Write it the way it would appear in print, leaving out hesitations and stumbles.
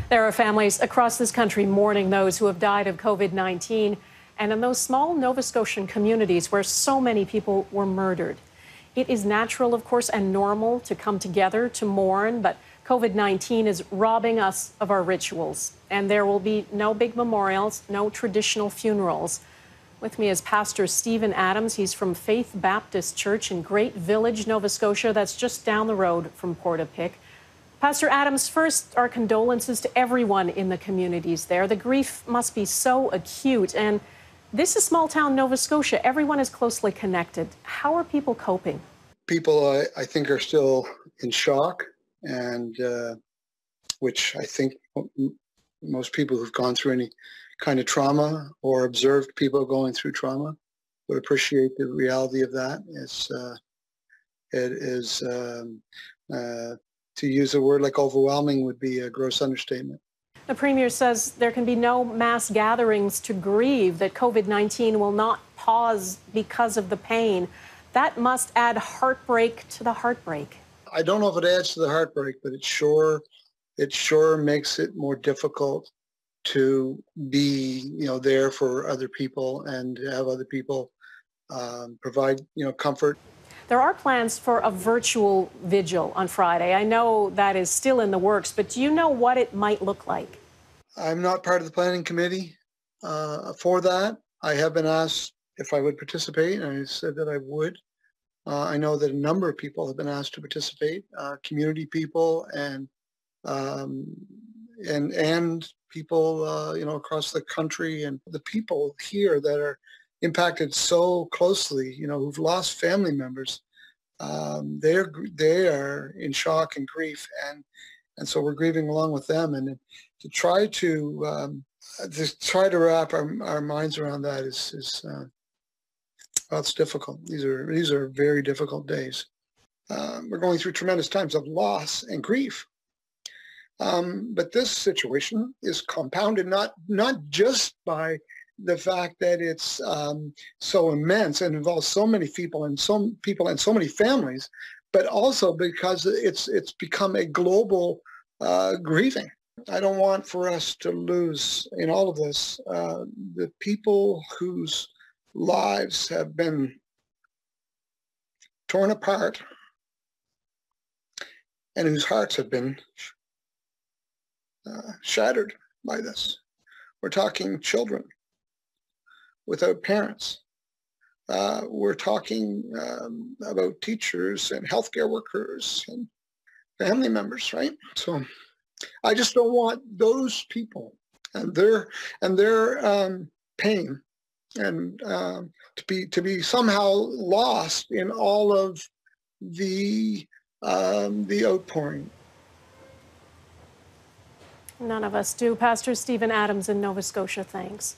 There are families across this country mourning those who have died of COVID-19, and in those small Nova Scotian communities where so many people were murdered. It is natural, of course, and normal to come together to mourn, but COVID-19 is robbing us of our rituals, and there will be no big memorials, no traditional funerals. With me is Pastor Stephen Adams. He's from Faith Baptist Church in Great Village, Nova Scotia. That's just down the road from Portapique. Pastor Adams, first, our condolences to everyone in the communities there. The grief must be so acute, and this is small-town Nova Scotia. Everyone is closely connected. How are people coping? People, I think, are still in shock, and which I think most people who've gone through any kind of trauma or observed people going through trauma would appreciate the reality of that. It is to use a word like overwhelming would be a gross understatement. The Premier says there can be no mass gatherings to grieve, that COVID-19 will not pause because of the pain. That must add heartbreak to the heartbreak. I don't know if it adds to the heartbreak, but it sure makes it more difficult to be, there for other people and to have other people provide, comfort. There are plans for a virtual vigil on Friday. I know that is still in the works, but do you know what it might look like? I'm not part of the planning committee for that. I have been asked if I would participate, and I said that I would. I know that a number of people have been asked to participate, community people and people, across the country, and the people here that are impacted so closely, who've lost family members. They are in shock and grief, and so we're grieving along with them. And to try to wrap our minds around that well, it's difficult. These are very difficult days. We're going through tremendous times of loss and grief. But this situation is compounded not just by the fact that it's so immense and involves so many people and so many families, but also because it's become a global grieving. I don't want for us to lose in all of this the people whose lives have been torn apart and whose hearts have been shattered by this. We're talking children without parents. We're talking about teachers and healthcare workers and family members, right? So I just don't want those people and their pain and to be somehow lost in all of the outpouring. None of us do. Pastor Stephen Adams in Nova Scotia, thanks.